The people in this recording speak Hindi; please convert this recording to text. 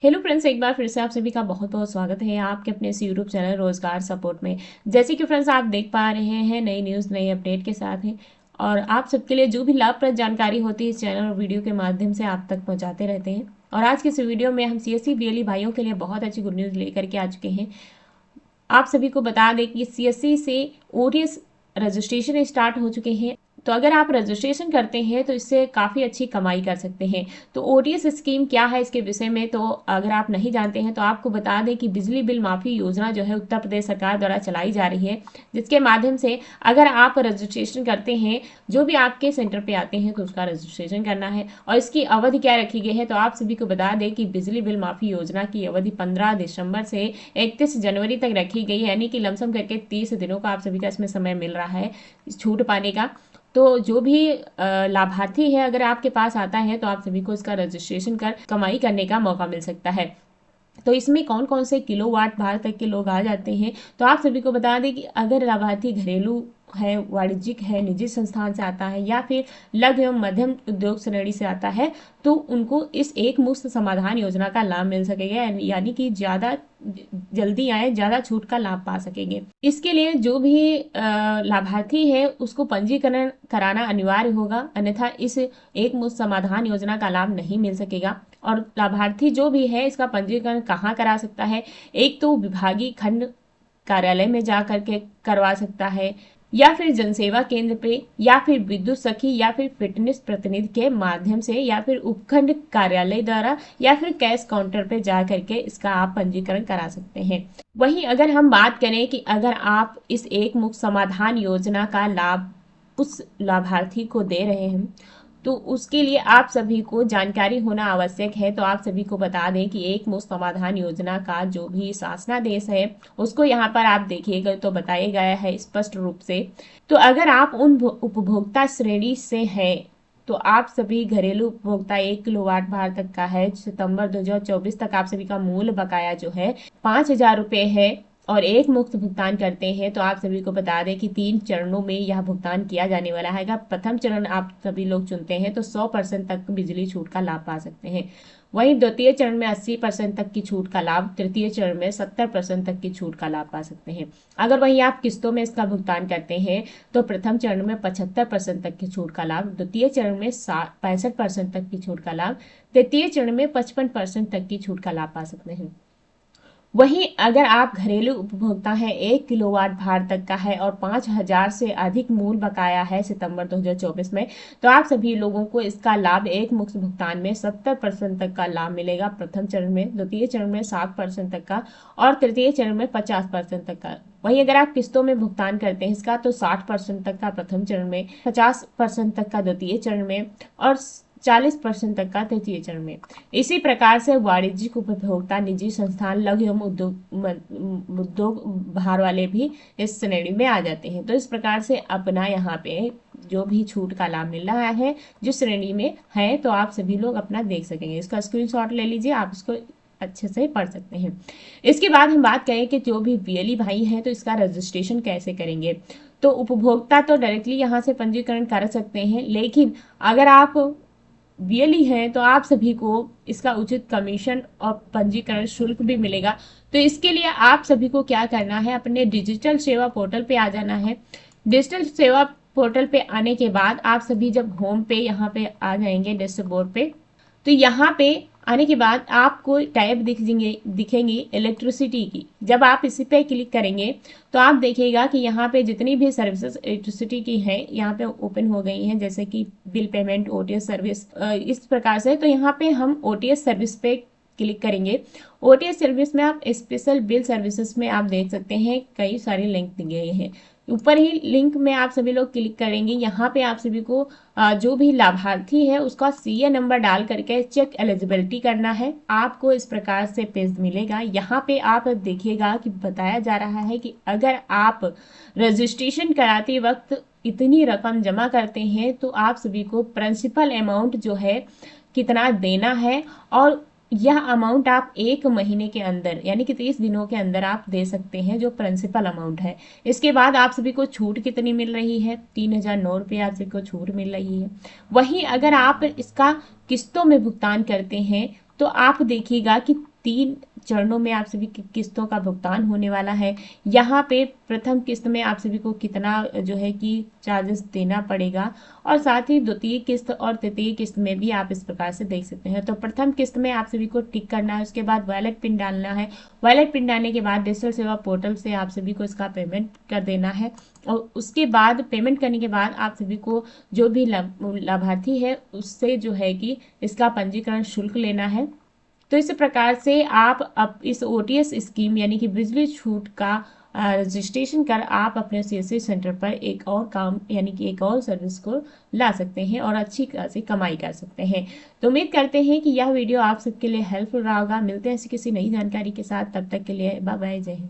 हेलो फ्रेंड्स, एक बार फिर से आप सभी का बहुत बहुत स्वागत है आपके अपने इस यूट्यूब चैनल रोजगार सपोर्ट में। जैसे कि फ्रेंड्स आप देख पा रहे हैं, नई न्यूज़ नई अपडेट के साथ है और आप सबके लिए जो भी लाभप्रद जानकारी होती है इस चैनल और वीडियो के माध्यम से आप तक पहुंचाते रहते हैं। और आज के इस वीडियो में हम सीएससी बीएलई भाइयों के लिए बहुत अच्छी गुड न्यूज़ लेकर के आ चुके हैं। आप सभी को बता दें कि सीएससी से ओटीएस रजिस्ट्रेशन स्टार्ट हो चुके हैं। तो अगर आप रजिस्ट्रेशन करते हैं तो इससे काफ़ी अच्छी कमाई कर सकते हैं। तो ओटीएस स्कीम क्या है इसके विषय में तो अगर आप नहीं जानते हैं तो आपको बता दें कि बिजली बिल माफ़ी योजना जो है उत्तर प्रदेश सरकार द्वारा चलाई जा रही है, जिसके माध्यम से अगर आप रजिस्ट्रेशन करते हैं, जो भी आपके सेंटर पे आते हैं तो उसका रजिस्ट्रेशन करना है। और इसकी अवधि क्या रखी गई है तो आप सभी को बता दें कि बिजली बिल माफ़ी योजना की अवधि 15 दिसंबर से 31 जनवरी तक रखी गई है, यानी कि लमसम करके 30 दिनों का आप सभी का इसमें समय मिल रहा है इस छूट पाने का। तो जो भी लाभार्थी है अगर आपके पास आता है तो आप सभी को इसका रजिस्ट्रेशन कर कमाई करने का मौका मिल सकता है। तो इसमें कौन कौन से किलोवाट भार तक के लोग आ जाते हैं तो आप सभी को बता दें कि अगर लाभार्थी घरेलू है, वाणिज्यिक है, निजी संस्थान से आता है या फिर लघु एवं मध्यम उद्योग श्रेणी से आता है तो उनको इस एक मुश्त समाधान योजना का लाभ मिल सकेगा, यानी कि ज़्यादा जल्दी आए, ज़्यादा छूट का लाभ पा सकेंगे। इसके लिए जो भी लाभार्थी है उसको पंजीकरण कराना अनिवार्य होगा, अन्यथा इस एक मुश्त समाधान योजना का लाभ नहीं मिल सकेगा। और लाभार्थी जो भी है इसका पंजीकरण कहाँ करा सकता है, एक तो विभागीय खंड कार्यालय में जा करके करवा सकता है या फिर जनसेवा केंद्र पे या फिर विद्युत सखी या फिर फिटनेस प्रतिनिधि के माध्यम से या फिर उपखंड कार्यालय द्वारा या फिर कैश काउंटर पे जा करके इसका आप पंजीकरण करा सकते हैं। वहीं अगर हम बात करें कि अगर आप इस एक मुफ्त समाधान योजना का लाभ उस लाभार्थी को दे रहे हैं तो उसके लिए आप सभी को जानकारी होना आवश्यक है। तो आप सभी को बता दें कि एक मुफ्त समाधान योजना का जो भी शासनादेश है उसको यहाँ पर आप देखिएगा तो बताया गया है स्पष्ट रूप से। तो अगर आप उन उपभोक्ता श्रेणी से हैं तो आप सभी घरेलू उपभोक्ता 1 किलोवाट भार तक का है, सितंबर 2024 तक आप सभी का मूल बकाया जो है 5,000 रुपये है और एक मुफ्त भुगतान करते हैं तो आप सभी को बता दें कि 3 चरणों में यह भुगतान किया जाने वाला है। प्रथम चरण आप सभी लोग चुनते हैं तो 100% तक बिजली छूट का लाभ पा सकते हैं। वहीं द्वितीय चरण में 80% तक की छूट का लाभ, तृतीय चरण में 70% तक की छूट का लाभ पा सकते हैं। अगर वहीं आप किस्तों में इसका भुगतान करते हैं तो प्रथम चरण में 75% तक की छूट का लाभ, द्वितीय चरण में 65% तक की छूट का लाभ, तृतीय चरण में 55% तक की छूट का लाभ पा सकते हैं। वहीं अगर आप घरेलू उपभोक्ता हैं, 1 किलोवाट भार तक का है और 5,000 से अधिक मूल बकाया है सितंबर 2024 में, तो आप सभी लोगों को इसका लाभ एक मुफ्त भुगतान में 70% तक का लाभ मिलेगा प्रथम चरण में, द्वितीय चरण में 60% तक का और तृतीय चरण में 50% तक का। वहीं अगर आप किस्तों में भुगतान करते हैं इसका तो 60% तक का प्रथम चरण में, 50% तक का द्वितीय चरण में और 40% तक का तृतीय चरण में। इसी प्रकार से वाणिज्यिक उपभोक्ता, निजी संस्थान, लघु एवं उद्योग भार वाले भी इस श्रेणी में आ जाते हैं। तो इस प्रकार से अपना यहाँ पे जो भी छूट का लाभ मिल रहा है जिस श्रेणी में है तो आप सभी लोग अपना देख सकेंगे। इसका स्क्रीनशॉट ले लीजिए, आप इसको अच्छे से पढ़ सकते हैं। इसके बाद हम बात करें कि जो भी बीएलई भाई हैं तो इसका रजिस्ट्रेशन कैसे करेंगे। तो उपभोक्ता तो डायरेक्टली यहाँ से पंजीकरण कर सकते हैं, लेकिन अगर आप बीएलई है तो आप सभी को इसका उचित कमीशन और पंजीकरण शुल्क भी मिलेगा। तो इसके लिए आप सभी को क्या करना है, अपने डिजिटल सेवा पोर्टल पे आ जाना है। डिजिटल सेवा पोर्टल पे आने के बाद आप सभी जब होम पे यहाँ पे आ जाएंगे डैशबोर्ड पे, तो यहाँ पे आने के बाद आपको टैब दिखेंगी इलेक्ट्रिसिटी की। जब आप इसी पे क्लिक करेंगे तो आप देखिएगा कि यहाँ पे जितनी भी सर्विसेज इलेक्ट्रिसिटी की हैं यहाँ पे ओपन हो गई हैं, जैसे कि बिल पेमेंट, ओटीएस सर्विस, इस प्रकार से। तो यहाँ पे हम ओटीएस सर्विस पे क्लिक करेंगे। ओटीएस सर्विस में आप स्पेशल बिल सर्विसेज में आप देख सकते हैं कई सारे लिंक दिए गए हैं। ऊपर ही लिंक में आप सभी लोग क्लिक करेंगे। यहाँ पे आप सभी को जो भी लाभार्थी है उसका सीए नंबर डाल करके चेक एलिजिबिलिटी करना है। आपको इस प्रकार से पेज मिलेगा। यहाँ पे आप देखिएगा कि बताया जा रहा है कि अगर आप रजिस्ट्रेशन कराते वक्त इतनी रकम जमा करते हैं तो आप सभी को प्रिंसिपल अमाउंट जो है कितना देना है, और यह अमाउंट आप 1 महीने के अंदर यानी कि 30 दिनों के अंदर आप दे सकते हैं, जो प्रिंसिपल अमाउंट है। इसके बाद आप सभी को छूट कितनी मिल रही है, 3,009 रुपये आप सभी को छूट मिल रही है। वहीं अगर आप इसका किस्तों में भुगतान करते हैं तो आप देखिएगा कि 3 चरणों में आप सभी की किस्तों का भुगतान होने वाला है। यहाँ पे प्रथम किस्त में आप सभी को कितना जो है कि चार्जेस देना पड़ेगा, और साथ ही द्वितीय किस्त और तृतीय किस्त में भी आप इस प्रकार से देख सकते हैं। तो प्रथम किस्त में आप सभी को टिक करना है, उसके बाद वॉलेट पिन डालना है। वॉलेट पिन डालने के बाद डिजिटल सेवा पोर्टल से आप सभी को इसका पेमेंट कर देना है, और उसके बाद पेमेंट करने के बाद आप सभी को जो भी लाभार्थी है उससे जो है कि इसका पंजीकरण शुल्क लेना है। तो इस प्रकार से आप अब इस ओटीएस स्कीम यानी कि बिजली छूट का रजिस्ट्रेशन कर आप अपने सीएससी सेंटर पर एक और काम यानी कि एक और सर्विस को ला सकते हैं और अच्छी खासी कमाई कर सकते हैं। तो उम्मीद करते हैं कि यह वीडियो आप सबके लिए हेल्पफुल रहा होगा। मिलते हैं ऐसी किसी नई जानकारी के साथ, तब तक के लिए बाय बाय, जय हिंद।